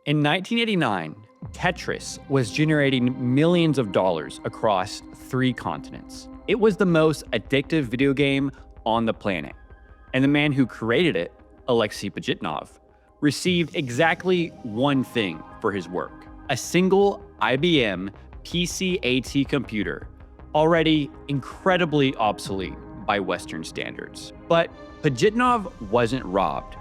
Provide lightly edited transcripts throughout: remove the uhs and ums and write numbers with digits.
In 1989, Tetris was generating millions of dollars across 3 continents. It was the most addictive video game on the planet. And the man who created it, Alexey Pajitnov, received exactly one thing for his work: a single IBM PC-AT computer, already incredibly obsolete by Western standards. But Pajitnov wasn't robbed.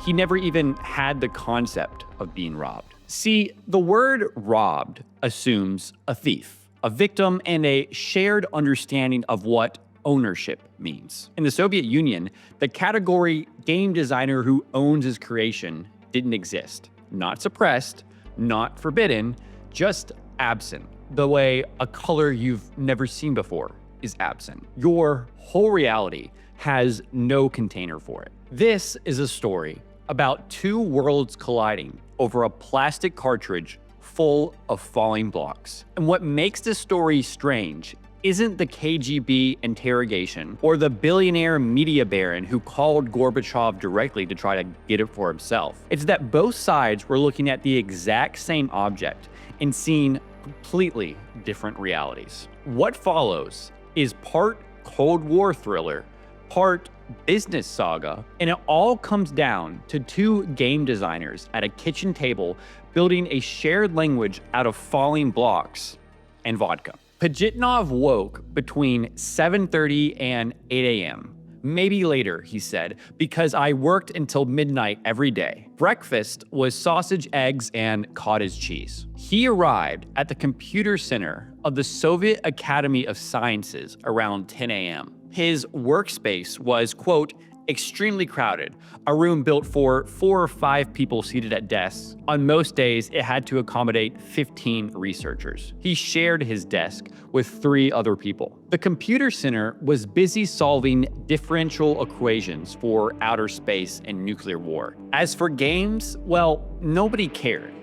He never even had the concept of being robbed. See, the word robbed assumes a thief, a victim, and a shared understanding of what ownership means. In the Soviet Union, the category game designer who owns his creation didn't exist. Not suppressed, not forbidden, just absent. The way a color you've never seen before is absent. Your whole reality has no container for it. This is a story about 2 worlds colliding over a plastic cartridge full of falling blocks. And what makes this story strange isn't the KGB interrogation or the billionaire media baron who called Gorbachev directly to try to get it for himself. It's that both sides were looking at the exact same object and seeing completely different realities. What follows is part Cold War thriller, part business saga, and it all comes down to 2 game designers at a kitchen table building a shared language out of falling blocks and vodka. Pajitnov woke between 7:30 and 8 a.m. Maybe later, he said, because I worked until midnight every day. Breakfast was sausage, eggs, and cottage cheese. He arrived at the computer center of the Soviet Academy of Sciences around 10 a.m. His workspace was, quote, extremely crowded, a room built for 4 or 5 people seated at desks. On most days, it had to accommodate 15 researchers. He shared his desk with 3 other people. The computer center was busy solving differential equations for outer space and nuclear war. As for games, well, nobody cared.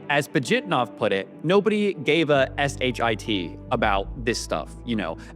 As Pajitnov put it, nobody gave a shit about this stuff,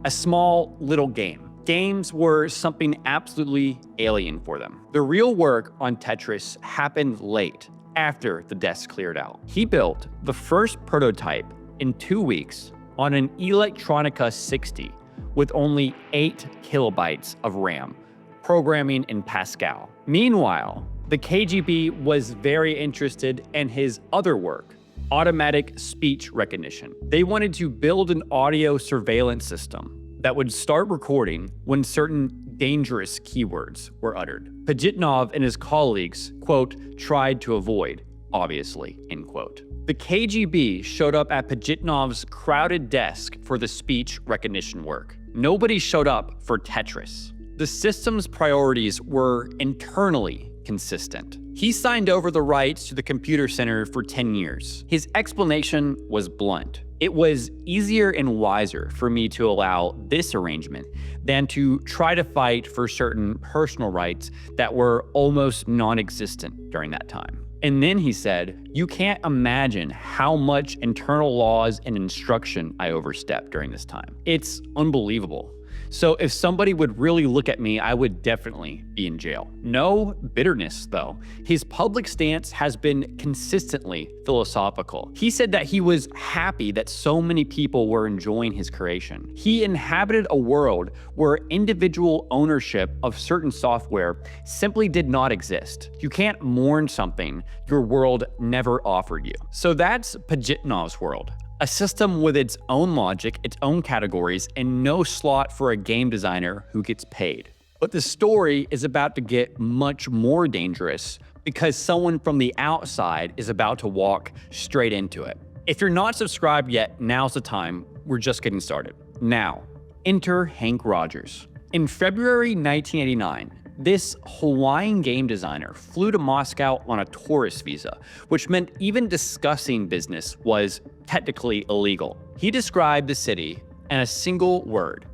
a small little game. Games were something absolutely alien for them. The real work on Tetris happened late, after the desk cleared out. He built the first prototype in 2 weeks on an Electronica 60 with only 8 kilobytes of RAM, programming in Pascal. Meanwhile, the KGB was very interested in his other work, automatic speech recognition. They wanted to build an audio surveillance system that would start recording when certain dangerous keywords were uttered. Pajitnov and his colleagues, quote, tried to avoid, obviously, end quote. The KGB showed up at Pajitnov's crowded desk for the speech recognition work. Nobody showed up for Tetris. The system's priorities were internally consistent. He signed over the rights to the computer center for 10 years. His explanation was blunt. It was easier and wiser for me to allow this arrangement than to try to fight for certain personal rights that were almost non-existent during that time. And then he said, you can't imagine how much internal laws and instruction I overstepped during this time. It's unbelievable. So if somebody would really look at me, I would definitely be in jail. No bitterness, though. His public stance has been consistently philosophical. He said that he was happy that so many people were enjoying his creation. He inhabited a world where individual ownership of certain software simply did not exist. You can't mourn something your world never offered you. So that's Pajitnov's world. A system with its own logic, its own categories, and no slot for a game designer who gets paid. But the story is about to get much more dangerous because someone from the outside is about to walk straight into it. If you're not subscribed yet, now's the time. We're just getting started. Now, enter Hank Rogers. In February 1989, this Hawaiian game designer flew to Moscow on a tourist visa, which meant even discussing business was technically illegal. He described the city in a single word: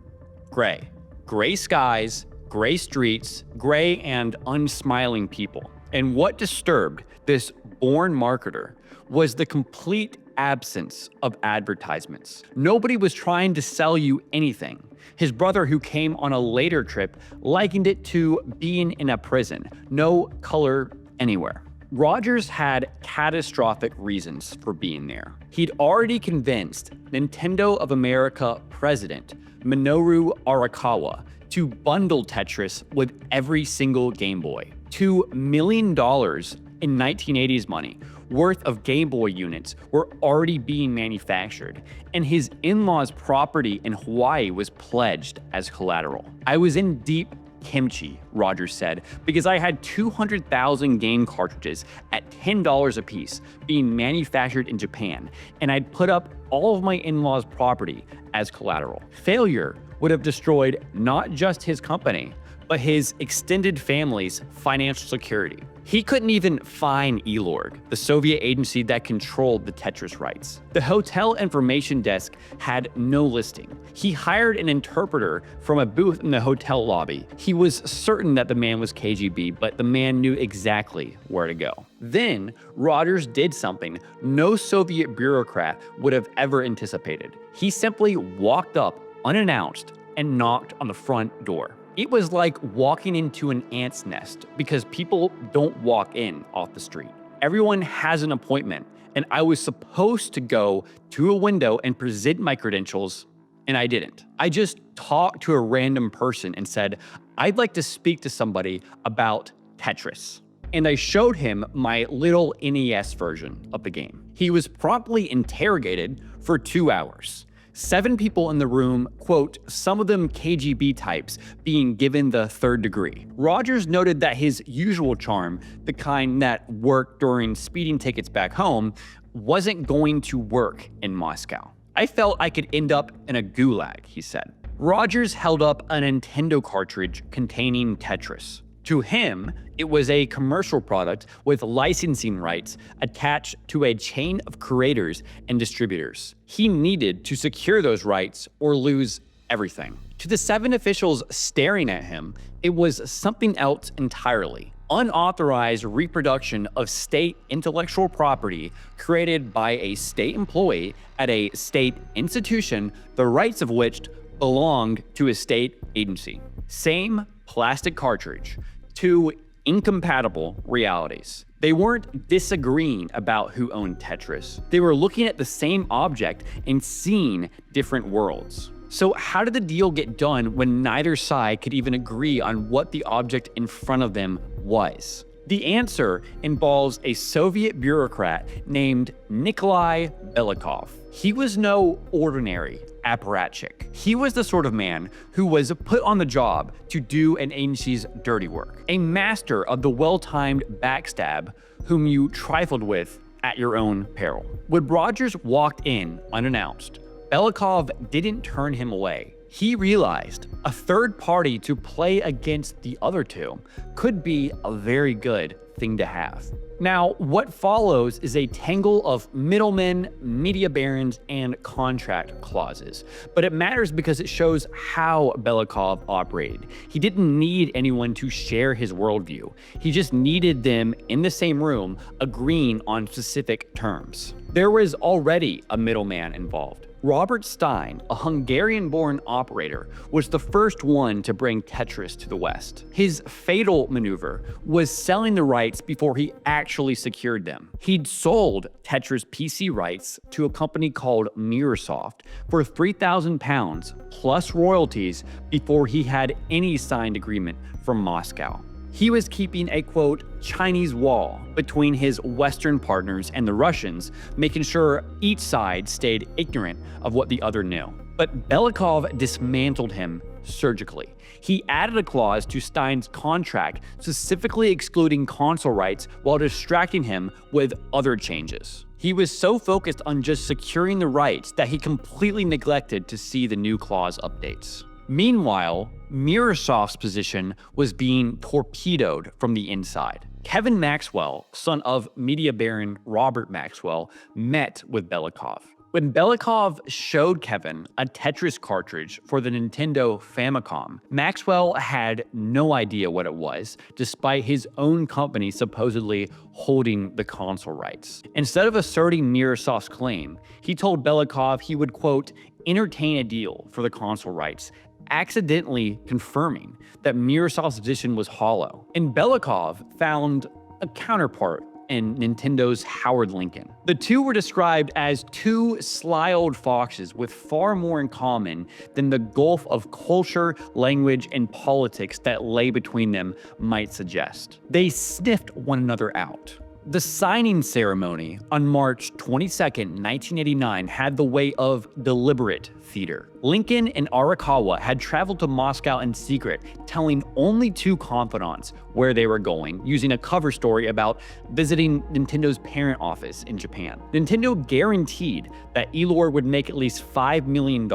gray. Gray skies, gray streets, gray and unsmiling people. And what disturbed this born marketer was the complete absence of advertisements. Nobody was trying to sell you anything. His brother, who came on a later trip, likened it to being in a prison. No color anywhere. Rogers had catastrophic reasons for being there. He'd already convinced Nintendo of America president Minoru Arakawa to bundle Tetris with every single Game Boy. $2 million in 1980s money worth of Game Boy units were already being manufactured, and his in-laws' property in Hawaii was pledged as collateral. I was in deep kimchi, Rogers said, because I had 200,000 game cartridges at $10 a piece being manufactured in Japan, and I'd put up all of my in-laws' property as collateral. Failure would have destroyed not just his company, but his extended family's financial security. He couldn't even fine Elorg, the Soviet agency that controlled the Tetris rights. The hotel information desk had no listing. He hired an interpreter from a booth in the hotel lobby. He was certain that the man was KGB, but the man knew exactly where to go. Then, Rogers did something no Soviet bureaucrat would have ever anticipated. He simply walked up unannounced and knocked on the front door. It was like walking into an ant's nest because people don't walk in off the street. Everyone has an appointment, and I was supposed to go to a window and present my credentials, and I didn't. I just talked to a random person and said, I'd like to speak to somebody about Tetris. And I showed him my little NES version of the game. He was promptly interrogated for 2 hours. 7 people in the room, quote, some of them KGB types, being given the 3rd degree. Rogers noted that his usual charm, the kind that worked during speeding tickets back home, wasn't going to work in Moscow. I felt I could end up in a gulag, he said. Rogers held up a Nintendo cartridge containing Tetris. To him, it was a commercial product with licensing rights attached to a chain of creators and distributors. He needed to secure those rights or lose everything. To the 7 officials staring at him, it was something else entirely. Unauthorized reproduction of state intellectual property created by a state employee at a state institution, the rights of which belonged to a state agency. Same plastic cartridge, 2 incompatible realities. They weren't disagreeing about who owned Tetris. They were looking at the same object and seeing different worlds. So how did the deal get done when neither side could even agree on what the object in front of them was? The answer involves a Soviet bureaucrat named Nikolai Belikov. He was no ordinary apparatchik. He was the sort of man who was put on the job to do an agency's dirty work, a master of the well-timed backstab whom you trifled with at your own peril. When Rogers walked in unannounced, Belikov didn't turn him away. He realized a third party to play against the other two could be a very good thing to have. Now, what follows is a tangle of middlemen, media barons, and contract clauses. But it matters because it shows how Belikov operated. He didn't need anyone to share his worldview. He just needed them in the same room agreeing on specific terms. There was already a middleman involved. Robert Stein, a Hungarian-born operator, was the first one to bring Tetris to the West. His fatal maneuver was selling the rights before he actually secured them. He'd sold Tetris PC rights to a company called Mirrorsoft for £3,000 plus royalties before he had any signed agreement from Moscow. He was keeping a, quote, Chinese wall between his Western partners and the Russians, making sure each side stayed ignorant of what the other knew. But Belikov dismantled him surgically. He added a clause to Stein's contract specifically excluding console rights while distracting him with other changes. He was so focused on just securing the rights that he completely neglected to see the new clause updates. Meanwhile, Mirrorsoft's position was being torpedoed from the inside. Kevin Maxwell, son of media baron Robert Maxwell, met with Belikov. When Belikov showed Kevin a Tetris cartridge for the Nintendo Famicom, Maxwell had no idea what it was, despite his own company supposedly holding the console rights. Instead of asserting Mirrorsoft's claim, he told Belikov he would, quote, entertain a deal for the console rights, accidentally confirming that Mirrorsoft's position was hollow. And Belikov found a counterpart and Nintendo's Howard Lincoln. The two were described as two sly old foxes with far more in common than the gulf of culture, language, and politics that lay between them might suggest. They sniffed one another out. The signing ceremony on March 22, 1989 had the way of deliberate theater. Lincoln and Arakawa had traveled to Moscow in secret, telling only two confidants where they were going, using a cover story about visiting Nintendo's parent office in Japan. Nintendo guaranteed that Elor would make at least $5 million.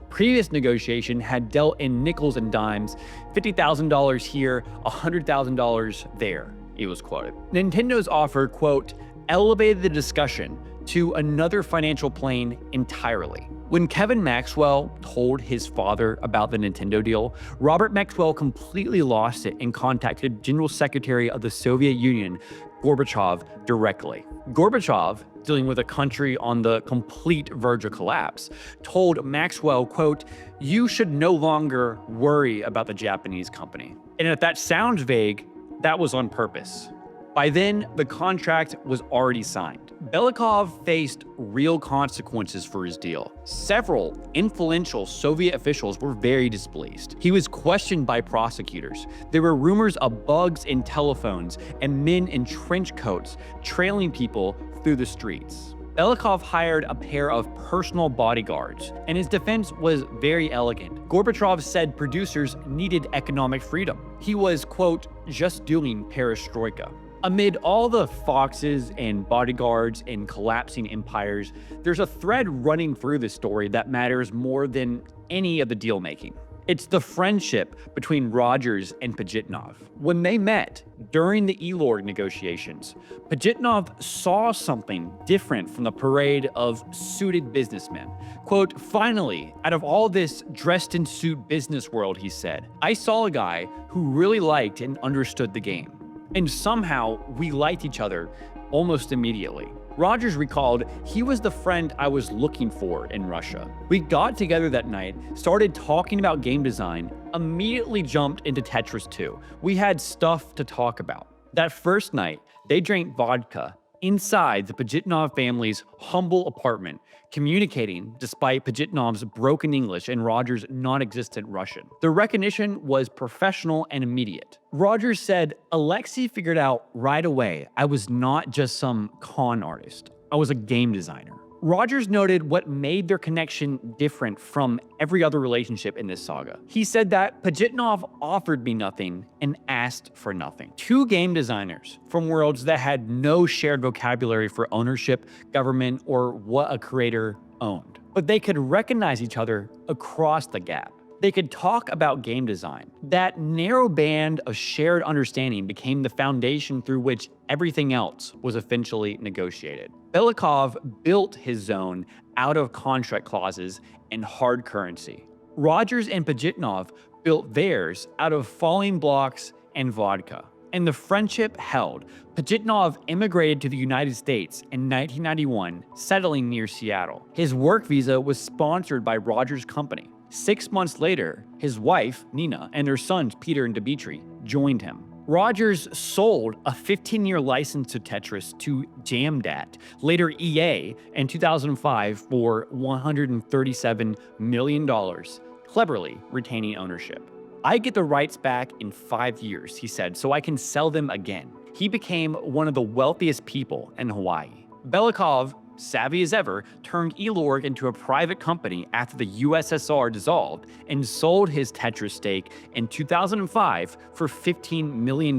Previous negotiation had dealt in nickels and dimes, $50,000 here, $100,000 there. He was quoted. Nintendo's offer, quote, elevated the discussion to another financial plane entirely. When Kevin Maxwell told his father about the Nintendo deal, Robert Maxwell completely lost it and contacted General Secretary of the Soviet Union, Gorbachev, directly. Gorbachev, dealing with a country on the complete verge of collapse, told Maxwell, quote, you should no longer worry about the Japanese company. And if that sounds vague, that was on purpose. By then, the contract was already signed. Belikov faced real consequences for his deal. Several influential Soviet officials were very displeased. He was questioned by prosecutors. There were rumors of bugs in telephones and men in trench coats trailing people through the streets. Belikov hired a pair of personal bodyguards, and his defense was very elegant. Gorbachev said producers needed economic freedom. He was, quote, just doing perestroika. Amid all the foxes and bodyguards and collapsing empires, there's a thread running through this story that matters more than any of the deal-making. It's the friendship between Rogers and Pajitnov. When they met during the Elor negotiations, Pajitnov saw something different from the parade of suited businessmen. Quote, finally, out of all this dressed-in-suit business world, he said, I saw a guy who really liked and understood the game. And somehow, we liked each other almost immediately. Rogers recalled, he was the friend I was looking for in Russia. We got together that night, started talking about game design, immediately jumped into Tetris 2. We had stuff to talk about. That first night, they drank vodka inside the Pajitnov family's humble apartment, communicating despite Pajitnov's broken English and Rogers' non-existent Russian. The recognition was professional and immediate. Rogers said, Alexey figured out right away I was not just some con artist. I was a game designer. Rogers noted what made their connection different from every other relationship in this saga. He said that Pajitnov offered me nothing and asked for nothing. Two game designers from worlds that had no shared vocabulary for ownership, government, or what a creator owned. But they could recognize each other across the gap. They could talk about game design. That narrow band of shared understanding became the foundation through which everything else was eventually negotiated. Belikov built his zone out of contract clauses and hard currency. Rogers and Pajitnov built theirs out of falling blocks and vodka. And the friendship held. Pajitnov immigrated to the United States in 1991, settling near Seattle. His work visa was sponsored by Rogers' company. 6 months later, his wife, Nina, and their sons, Peter and Dmitry, joined him. Rogers sold a 15-year license to Tetris to Jamdat, later EA, in 2005 for $137 million, cleverly retaining ownership. I get the rights back in 5 years, he said, so I can sell them again. He became one of the wealthiest people in Hawaii. Belikov, savvy as ever, turned Elor into a private company after the USSR dissolved and sold his Tetris stake in 2005 for $15 million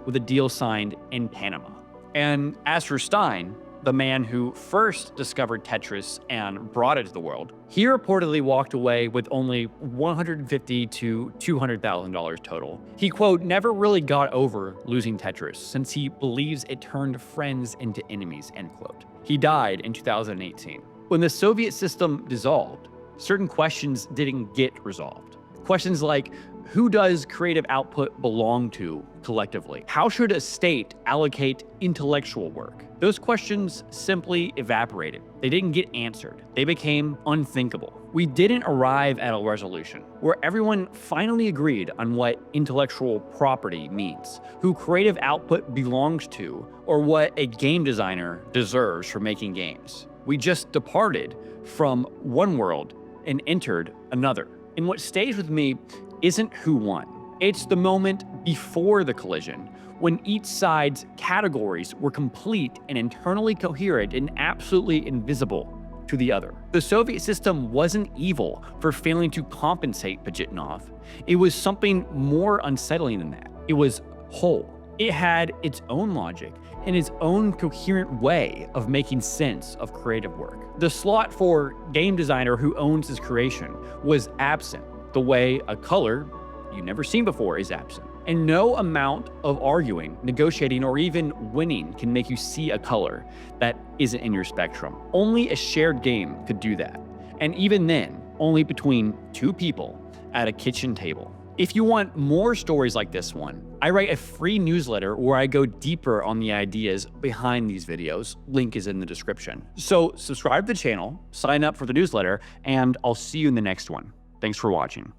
with a deal signed in Panama. And as for Stein, the man who first discovered Tetris and brought it to the world, he reportedly walked away with only $150,000 to $200,000 total. He, quote, never really got over losing Tetris since he believes it turned friends into enemies, end quote. He died in 2018. When the Soviet system dissolved, certain questions didn't get resolved. Questions like, who does creative output belong to collectively? How should a state allocate intellectual work? Those questions simply evaporated. They didn't get answered. They became unthinkable. We didn't arrive at a resolution where everyone finally agreed on what intellectual property means, who creative output belongs to, or what a game designer deserves for making games. We just departed from one world and entered another. And what stays with me isn't who won. It's the moment before the collision, when each side's categories were complete and internally coherent and absolutely invisible to the other. The Soviet system wasn't evil for failing to compensate Pajitnov. It was something more unsettling than that. It was whole. It had its own logic and its own coherent way of making sense of creative work. The slot for game designer who owns his creation was absent, the way a color you've never seen before is absent. And no amount of arguing, negotiating, or even winning can make you see a color that isn't in your spectrum. Only a shared game could do that. And even then, only between two people at a kitchen table. If you want more stories like this one, I write a free newsletter where I go deeper on the ideas behind these videos. Link is in the description. So subscribe to the channel, sign up for the newsletter, and I'll see you in the next one. Thanks for watching.